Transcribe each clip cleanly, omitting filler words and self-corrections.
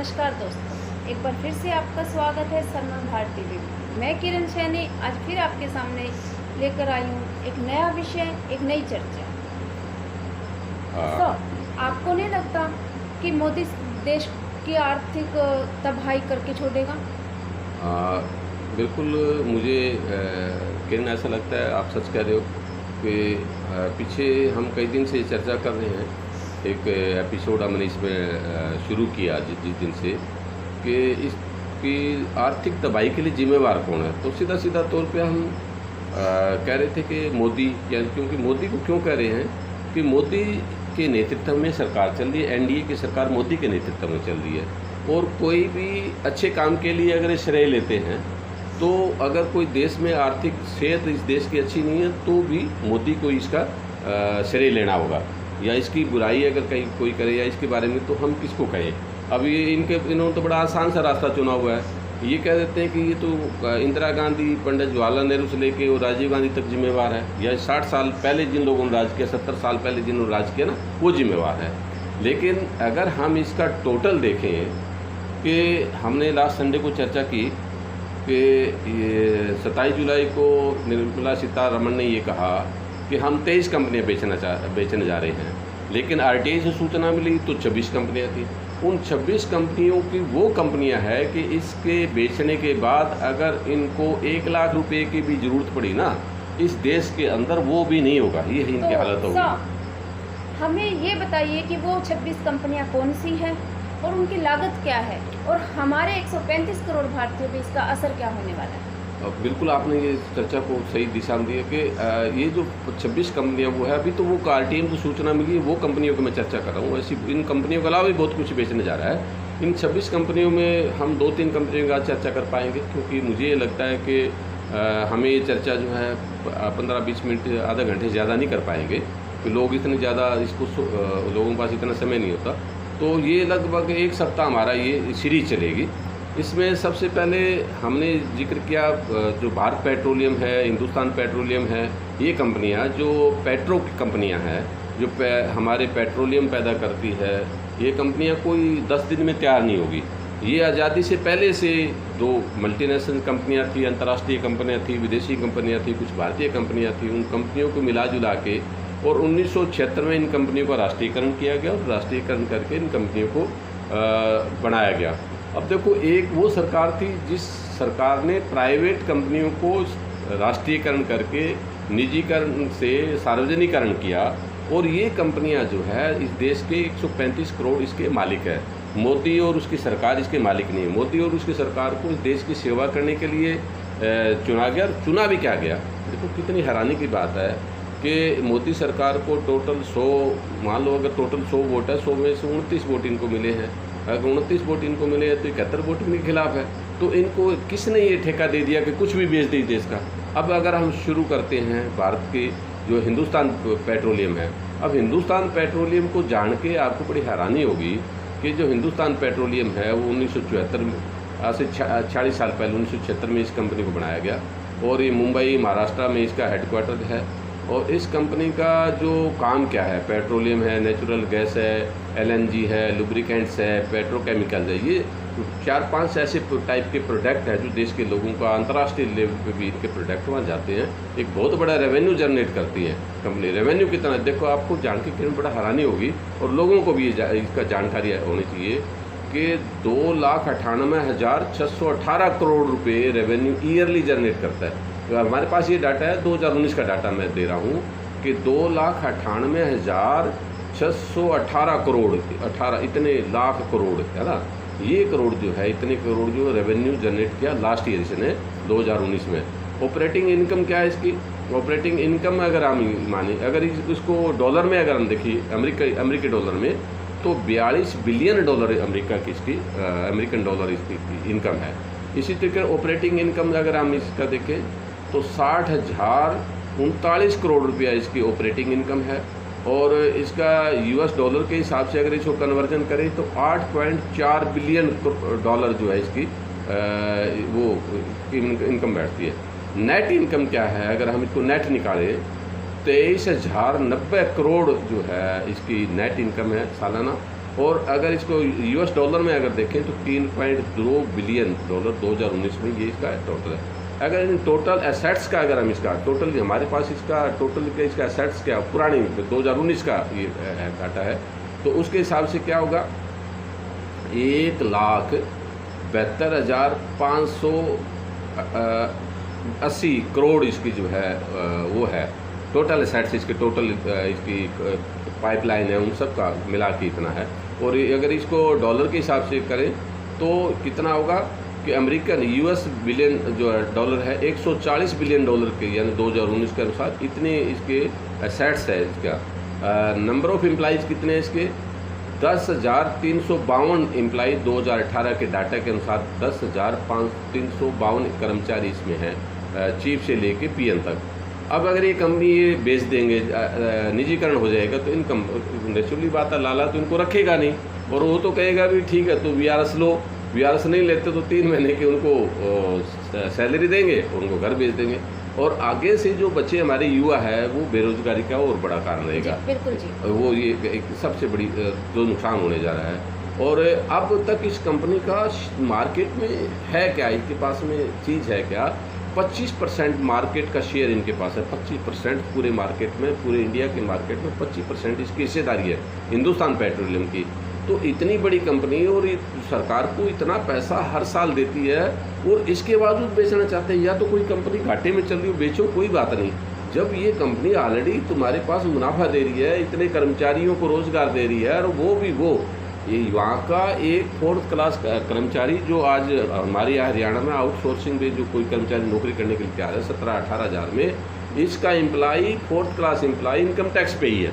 नमस्कार दोस्तों, एक बार फिर से आपका स्वागत है सलमान भारत टीवी में। मैं किरण सैनी आज फिर आपके सामने लेकर आई हूँ एक नया विषय, एक नई चर्चा। तो आपको नहीं लगता कि मोदी देश की आर्थिक तबाही करके छोड़ेगा? बिल्कुल मुझे किरण ऐसा लगता है, आप सच कह रहे हो कि पीछे हम कई दिन से चर्चा कर रहे हैं। एक एपिसोड हमने इसमें शुरू किया जिस दिन से कि इसकी आर्थिक तबाही के लिए जिम्मेवार कौन है। तो सीधा सीधा तौर पे हम कह रहे थे कि मोदी, क्योंकि मोदी को क्यों कह रहे हैं कि मोदी के नेतृत्व में सरकार चल रही है। एनडीए की सरकार मोदी के नेतृत्व में चल रही है और कोई भी अच्छे काम के लिए अगर श्रेय लेते हैं तो अगर कोई देश में आर्थिक सेहत इस देश की अच्छी नहीं है तो भी मोदी को इसका श्रेय लेना होगा, या इसकी बुराई अगर कहीं कोई करे या इसके बारे में तो हम किसको कहें। अब ये इन्होंने तो बड़ा आसान सा रास्ता चुना हुआ है। ये कह देते हैं कि ये तो इंदिरा गांधी, पंडित जवाहरलाल नेहरू से लेके और राजीव गांधी तक जिम्मेवार है, या 60 साल पहले जिन लोगों ने राज किया, 70 साल पहले जिन्होंने राज किया ना, वो जिम्मेवार है। लेकिन अगर हम इसका टोटल देखें कि हमने लास्ट संडे को चर्चा की कि 27 जुलाई को निर्मला सीतारमण ने ये कहा कि हम 23 कंपनियाँ बेचने जा रहे हैं, लेकिन आरटीआई से सूचना मिली तो 26 कंपनियाँ थी। उन 26 कंपनियों की वो कंपनियां है कि इसके बेचने के बाद अगर इनको 1 लाख रुपए की भी ज़रूरत पड़ी ना इस देश के अंदर, वो भी नहीं होगा। ये इनकी हालत होगी। हमें ये बताइए कि वो 26 कंपनियां कौन सी हैं और उनकी लागत क्या है, और हमारे 135 करोड़ भारतीयों पे इसका असर क्या होने वाला है? बिल्कुल आपने ये चर्चा को सही दिशा में दिया कि ये जो 26 कंपनियां वो है, अभी तो वो आरटीआई को सूचना मिली है, वो कंपनियों की मैं चर्चा कर रहा हूँ। ऐसी इन कंपनियों के अलावा भी बहुत कुछ बेचने जा रहा है। इन 26 कंपनियों में हम 2-3 कंपनियों का चर्चा कर पाएंगे, क्योंकि मुझे ये लगता है कि हमें ये चर्चा जो है 15-20 मिनट, आधा घंटे ज़्यादा नहीं कर पाएंगे, कि लोग इतने ज़्यादा इसको लोगों के पास इतना समय नहीं होता। तो ये लगभग 1 सप्ताह हमारा ये सीरीज चलेगी। इसमें सबसे पहले हमने जिक्र किया जो भारत पेट्रोलियम है, हिंदुस्तान पेट्रोलियम है, ये कंपनियां जो पेट्रो की कंपनियां हैं, जो हमारे पेट्रोलियम पैदा करती है, ये कंपनियां कोई 10 दिन में तैयार नहीं होगी। ये आज़ादी से पहले से 2 मल्टीनेशनल कंपनियां थी, अंतर्राष्ट्रीय कंपनियां थी, विदेशी कंपनियां थी, कुछ भारतीय कंपनियां थी। उन कंपनियों को मिला जुला के और 1976 में इन कंपनियों का राष्ट्रीयकरण किया गया और राष्ट्रीयकरण करके इन कंपनियों को बनाया गया। अब देखो, एक वो सरकार थी जिस सरकार ने प्राइवेट कंपनियों को राष्ट्रीयकरण करके निजीकरण से सार्वजनिकरण किया, और ये कंपनियां जो है इस देश के 135 करोड़ इसके मालिक है। मोदी और उसकी सरकार इसके मालिक नहीं है। मोदी और उसकी सरकार को इस देश की सेवा करने के लिए चुना गया, और चुना भी क्या गया। देखो कितनी हैरानी की बात है कि मोदी सरकार को टोटल 100, मान लो अगर टोटल 100 वोट है, 100 में से 29 वोट इनको मिले हैं। अगर 29 वोट इनको मिले हैं तो 71 वोट इनके खिलाफ है। तो इनको किसने ये ठेका दे दिया कि कुछ भी बेच दे देश का। अब अगर हम शुरू करते हैं भारत के जो हिंदुस्तान पेट्रोलियम है, अब हिंदुस्तान पेट्रोलियम को जान के आपको बड़ी हैरानी होगी कि जो हिंदुस्तान पेट्रोलियम है वो 1974 में, आज से 40 साल पहले 1976 में इस कंपनी को बनाया गया, और ये मुंबई महाराष्ट्र में इसका हेडक्वार्टर है। और इस कंपनी का जो काम क्या है, पेट्रोलियम है, नेचुरल गैस है, एलएनजी है, लुब्रिकेंट्स है, पेट्रोकेमिकल्स है, ये 4-5 ऐसे टाइप के प्रोडक्ट हैं जो देश के लोगों का अंतर्राष्ट्रीय लेवल पे भी इनके प्रोडक्ट वहाँ जाते हैं। एक बहुत बड़ा रेवेन्यू जनरेट करती है कंपनी। रेवेन्यू कितना, देखो आपको जान के किरण बड़ा हैरानी होगी, और लोगों को भी इसका जानकारी होनी चाहिए कि 2,98,618 करोड़ रुपये रेवेन्यू ईयरली जनरेट करता है। तो हमारे पास ये डाटा है, 2019 का डाटा मैं दे रहा हूँ कि 2,98,618 करोड़, 18 इतने लाख करोड़ है ना, ये करोड़ जो है, इतने करोड़ जो रेवेन्यू जनरेट किया लास्ट ईयर इसने 2019 में। ऑपरेटिंग इनकम क्या है इसकी? ऑपरेटिंग इनकम अगर हम माने, अगर इसको डॉलर में अगर हम देखिए, अमेरिकी डॉलर में, तो 42 बिलियन डॉलर अमेरिका की इसकी अमेरिकन डॉलर इसकी इनकम है। इसी तरीके ऑपरेटिंग इनकम अगर हम इसका देखें तो 60,039 करोड़ रुपया इसकी ऑपरेटिंग इनकम है, और इसका यूएस डॉलर के हिसाब से अगर इसको कन्वर्जन करें तो 8.4 बिलियन डॉलर जो है इसकी वो इनकम बैठती है। नेट इनकम क्या है, अगर हम इसको नेट निकालें, 23,090 करोड़ जो है इसकी नेट इनकम है सालाना, और अगर इसको US डॉलर में अगर देखें तो $3.2 बिलियन 2019 में ये इसका टोटल है। अगर इन टोटल एसेट्स का अगर हम इसका टोटल हमारे पास इसका टोटल का इसका एसेट्स क्या पुरानी 2019 का ये डाटा है, तो उसके हिसाब से क्या होगा 1,72,580 करोड़ इसकी जो है वो है टोटल एसेट्स इसके टोटल इसकी पाइपलाइन है उन सब का मिला के इतना है। और अगर इसको डॉलर के हिसाब से करें तो कितना होगा कि अमेरिकन US बिलियन जो डॉलर है 140 बिलियन डॉलर के यानी 2019 के अनुसार इतने इसके एसेट्स है। इसका नंबर ऑफ एम्प्लॉइज़ कितने हैं इसके 10,352 एम्प्लॉई 2018 के डाटा के अनुसार 10,352 कर्मचारी इसमें हैं चीफ से लेके PN तक। अब अगर ये कंपनी ये बेच देंगे निजीकरण हो जाएगा तो इन नेचुरली बात है लाला तो इनको रखेगा नहीं और वो तो कहेगा भी ठीक है तो VRS लो, VRS नहीं लेते तो 3 महीने की उनको सैलरी देंगे उनको घर भेज देंगे और आगे से जो बच्चे हमारे युवा है वो बेरोजगारी का और बड़ा कारण रहेगा। बिल्कुल जी। वो ये एक सबसे बड़ी जो नुकसान होने जा रहा है। और अब तक इस कंपनी का मार्केट में है क्या, इसके पास में चीज़ है क्या 25% मार्केट का शेयर इनके पास है। 25% पूरे मार्केट में पूरे इंडिया के मार्केट में 25% इसकी हिस्सेदारी है हिंदुस्तान पेट्रोलियम की। तो इतनी बड़ी कंपनी और सरकार को इतना पैसा हर साल देती है और इसके बावजूद बेचना चाहते हैं। या तो कोई कंपनी घाटे में चल रही हो बेचो कोई बात नहीं, जब ये कंपनी ऑलरेडी तुम्हारे पास मुनाफा दे रही है इतने कर्मचारियों को रोज़गार दे रही है और वो भी वो ये वहाँ का एक 4th क्लास कर्मचारी जो आज हमारे यहाँ हरियाणा में आउटसोर्सिंग में जो कोई कर्मचारी नौकरी करने के लिए तैयार है 17-18 हज़ार में इसका employee 4th class employee income tax पे ही है।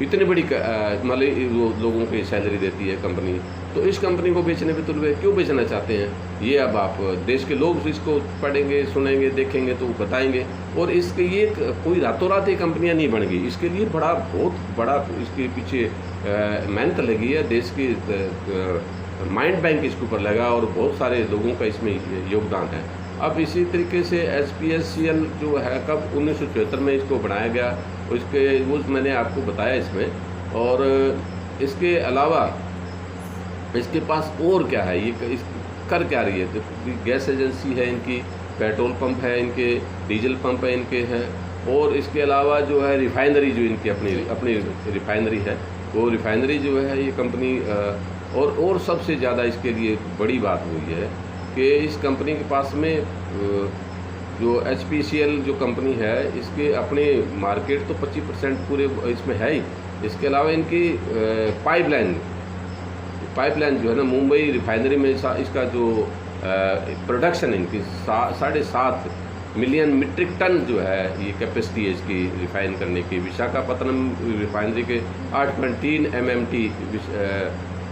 इतनी बड़ी मतलब लोगों की सैलरी देती है कंपनी। तो इस कंपनी को बेचने पे तुलवे क्यों बेचना चाहते हैं ये अब आप देश के लोग इसको पढ़ेंगे सुनेंगे देखेंगे तो बताएंगे। और इसके ये कोई रातों रात ये कंपनियां नहीं बन गई, इसके लिए बहुत बड़ा इसके पीछे मेहनत लगी है। देश की माइंड बैंक इसके ऊपर लगा और बहुत सारे लोगों का इसमें योगदान है। अब इसी तरीके से HPSCL जो है कब 1974 में इसको बनाया गया उसके वो मैंने आपको बताया इसमें। और इसके अलावा इसके पास और क्या है ये कर क्या रही है, तो गैस एजेंसी है इनकी, पेट्रोल पंप है इनके, डीजल पंप है इनके हैं और इसके अलावा जो है रिफाइनरी जो इनकी अपनी रिफाइनरी है वो रिफाइनरी जो है ये कंपनी। और सबसे ज़्यादा इसके लिए बड़ी बात हुई है कि इस कंपनी के पास में जो HPCL जो कंपनी है इसके अपने मार्केट तो 25% पूरे इसमें है ही। इसके अलावा इनकी पाइपलाइन जो है ना मुंबई रिफाइनरी में इसका जो प्रोडक्शन है इनकी 7.5 मिलियन मीट्रिक टन जो है ये कैपेसिटी है इसकी रिफाइन करने की। विशाखापत्तनम रिफाइनरी के 8.3 MMT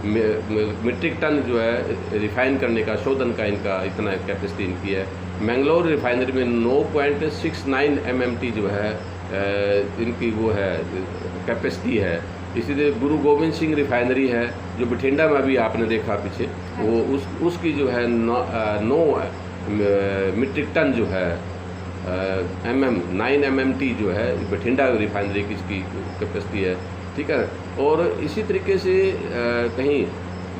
मीट्रिक टन जो है रिफाइन करने का शोधन का इनका इतना कैपेसिटी इनकी है। मैंगलोर रिफाइनरी में 9.69 MMT जो है इनकी वो है कैपेसिटी है। इसी तरह गुरु गोविंद सिंह रिफाइनरी है जो बठिंडा में अभी आपने देखा पीछे वो उसकी जो है 9 मीट्रिक टन जो है 9 MMT जो है बठिंडा रिफाइनरी की इसकी कैपेसिटी है, ठीक है। और इसी तरीके से कहीं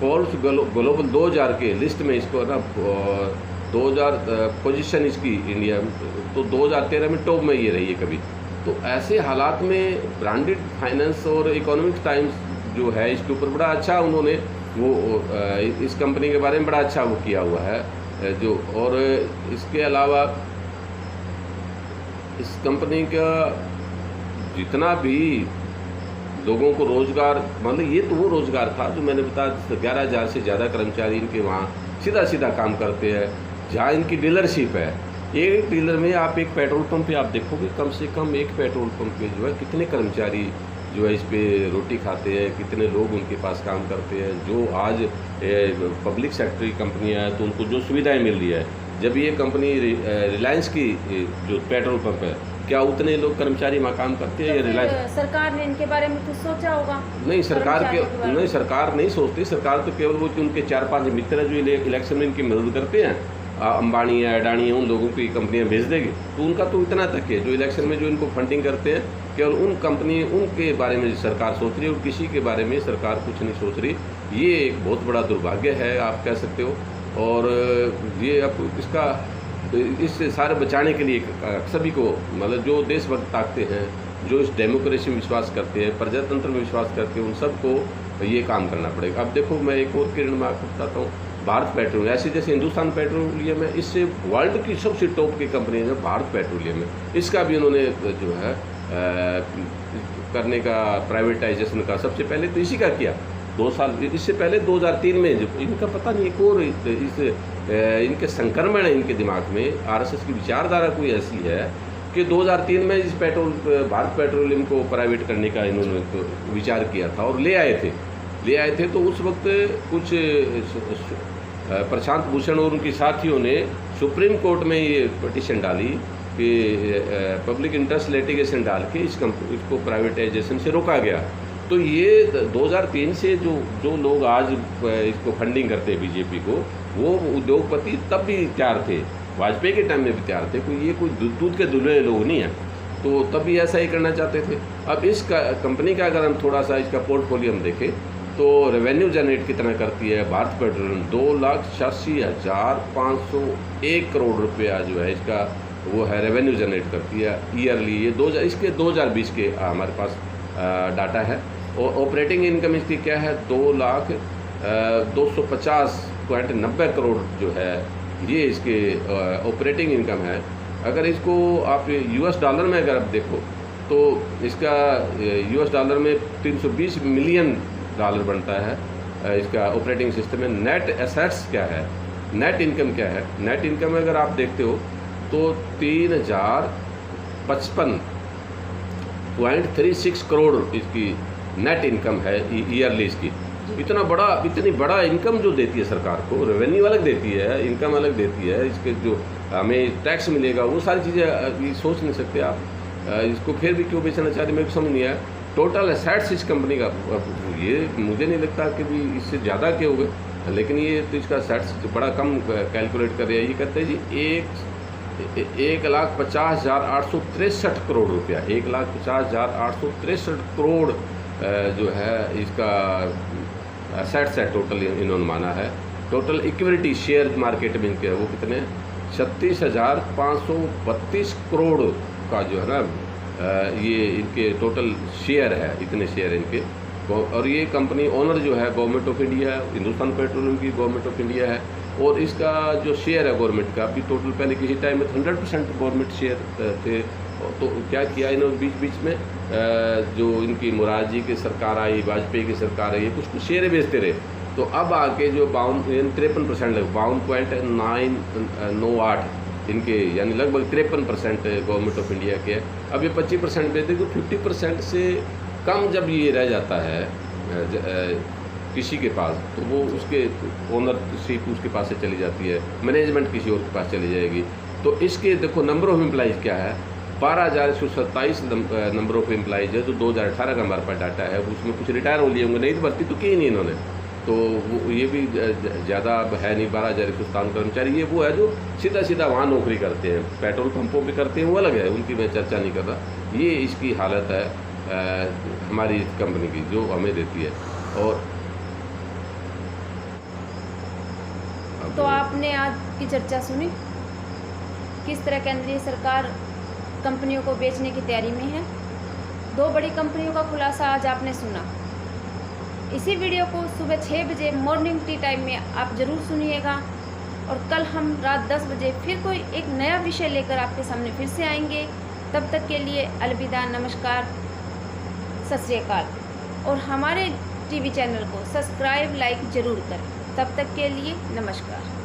फोर्ब्स ग्लोबल 2000 के लिस्ट में इसको ना 2000 पोजीशन इसकी इंडिया तो 2013 में टॉप में ये रही है कभी। तो ऐसे हालात में ब्रांडेड फाइनेंस और इकोनॉमिक टाइम्स जो है इसके ऊपर बड़ा अच्छा उन्होंने वो इस कंपनी के बारे में बड़ा अच्छा वो किया हुआ है जो। और इसके अलावा इस कंपनी का जितना भी लोगों को रोज़गार मतलब ये तो वो रोज़गार था जो मैंने बताया 11,000 से ज़्यादा कर्मचारी इनके वहाँ सीधा काम करते हैं। जहाँ इनकी डीलरशिप है एक डीलर में आप एक पेट्रोल पंप पे आप देखोगे कम से कम एक पेट्रोल पंप पे जो है कितने कर्मचारी जो है इस पे रोटी खाते हैं, कितने लोग उनके पास काम करते हैं। जो आज पब्लिक सेक्टर की कंपनियाँ हैं तो उनको जो सुविधाएं मिल रही है, जब ये कंपनी रिलायंस की जो पेट्रोल पंप है क्या उतने लोग कर्मचारी वहाँ काम करते हैं? या रिलायंस सरकार ने इनके बारे में कुछ सोचा होगा? नहीं, सरकार नहीं सोचती। सरकार तो केवल वो उनके 4-5 मित्र हैं जो इलेक्शन में इनकी मदद करते हैं अंबानी है, अडानी है, उन लोगों की कंपनियां भेज देगी, तो उनका तो इतना तक है। जो इलेक्शन में जो इनको फंडिंग करते हैं, केवल उन कंपनी उनके बारे में सरकार सोच रही है और किसी के बारे में सरकार कुछ नहीं सोच रही। ये एक बहुत बड़ा दुर्भाग्य है, आप कह सकते हो। और ये अब इससे सारे बचाने के लिए सभी को, मतलब जो देशभक्त ताकते हैं, जो इस डेमोक्रेसी में विश्वास करते हैं, प्रजातंत्र में विश्वास करते हैं, उन सबको ये काम करना पड़ेगा। अब देखो, मैं एक और किरण में आपको बताता हूँ। भारत पेट्रोलियम, ऐसे जैसे हिंदुस्तान पेट्रोलियम है, इससे वर्ल्ड की सबसे टॉप की कंपनी है भारत पेट्रोलियम है। इसका भी उन्होंने जो है करने का, प्राइवेटाइजेशन का सबसे पहले तो इसी का किया 2 साल। इससे पहले 2003 में जो इनका पता नहीं एक और इनके संक्रमण है इनके दिमाग में, आरएसएस की विचारधारा कोई ऐसी है कि 2003 में इस भारत पेट्रोलियम को प्राइवेट करने का इन्होंने तो विचार किया था और ले आए थे। तो उस वक्त कुछ प्रशांत भूषण और उनके साथियों ने सुप्रीम कोर्ट में ये पिटीशन डाली कि पब्लिक इंटरेस्ट लिटिगेशन डाल के इसको प्राइवेटाइजेशन से रोका गया। तो ये 2003 से जो लोग आज इसको फंडिंग करते हैं बीजेपी को, वो उद्योगपति तब भी तैयार थे, वाजपेयी के टाइम में भी तैयार थे। ये कोई दूध के दुल्हे लोग नहीं हैं, तो तब भी ऐसा ही करना चाहते थे। अब इस कंपनी का अगर हम थोड़ा सा इसका पोर्टफोलियो हम देखें तो रेवेन्यू जनरेट कितना करती है भारत पेट्रोलियम, 2,86,501 करोड़ रुपया जो है इसका वो है रेवेन्यू जनरेट करती है ईयरली। ये 2020 के हमारे पास डाटा है। और ऑपरेटिंग इनकम इसकी क्या है, 2,250.90 करोड़ जो है ये इसके ऑपरेटिंग इनकम है। अगर इसको आप US डॉलर में अगर आप देखो तो इसका US डॉलर में 320 मिलियन डॉलर बनता है इसका ऑपरेटिंग सिस्टम में। नेट एसेट्स क्या है, नेट इनकम क्या है, नेट इनकम अगर आप देखते हो तो 3055.36 करोड़ इसकी नेट इनकम है ईयरली इसकी। इतनी बड़ा इनकम जो देती है सरकार को, रेवेन्यू अलग देती है, इनकम अलग देती है, इसके जो हमें टैक्स मिलेगा वो सारी चीज़ें सोच नहीं सकते आप। इसको फिर भी क्यों बेचना चाहते मेरे को समझ नहीं आया। टोटल एसेट्स इस कंपनी का ये मुझे नहीं लगता कि भी इससे ज़्यादा के होंगे, लेकिन ये तो इसका एसेट्स बड़ा कम कैलकुलेट कर रहे हैं। ये कहते हैं जी 1,50,863 करोड़ रुपया, 1,50,863 करोड़ जो है इसका एसेट्स है टोटल इन्होंने माना है। टोटल इक्विटी शेयर मार्केट में इनके वो कितने 36,532 करोड़ का जो है ना ये इनके टोटल शेयर है, इतने शेयर इनके। और ये कंपनी ओनर जो है गवर्नमेंट ऑफ इंडिया है, हिंदुस्तान पेट्रोलियम की गवर्नमेंट ऑफ इंडिया है। और इसका जो शेयर है गवर्नमेंट का भी टोटल पहले किसी टाइम में 100% गवर्नमेंट शेयर थे। तो क्या किया इन्होंने बीच में जो इनकी मुरारजी की सरकार आई, वाजपेयी की सरकार आई, ये कुछ शेयर बेचते रहे। तो अब आके जो 53% 52.998 इनके यानी लगभग 53% गवर्नमेंट ऑफ इंडिया के है। अब ये 25% बेचते, तो 50% से कम जब ये रह जाता है किसी के पास, तो वो उसके ओनरशिप उसके पास से चली जाती है, मैनेजमेंट किसी और के पास चली जाएगी। तो इसके देखो नंबर ऑफ एम्प्लॉइज़ क्या है, 12,127 नंबर ऑफ एम्प्लॉइज है। जो 2018 का हमारे पास डाटा है, उसमें कुछ रिटायर हो लिए होंगे, नहीं तो भर्ती तो की नहीं इन्होंने। तो वो ये भी ज़्यादा है नहीं, 12,157 कर्मचारी। ये वो है जो सीधा वहाँ नौकरी करते हैं, पेट्रोल पंपों पे करते हैं, वो अलग है, उनकी मैं चर्चा नहीं कर रहा। ये इसकी हालत है हमारी कंपनी की जो हमें देती है। और तो आपने आज की चर्चा सुनी, किस तरह केंद्रीय सरकार कंपनियों को बेचने की तैयारी में है। 2 बड़ी कंपनियों का खुलासा आज आपने सुना। इसी वीडियो को सुबह 6 बजे मॉर्निंग टी टाइम में आप ज़रूर सुनिएगा। और कल हम रात 10 बजे फिर कोई एक नया विषय लेकर आपके सामने फिर से आएंगे। तब तक के लिए अलविदा, नमस्कार, सत श्री अकाल। और हमारे टीवी चैनल को सब्सक्राइब, लाइक ज़रूर करें। तब तक के लिए नमस्कार।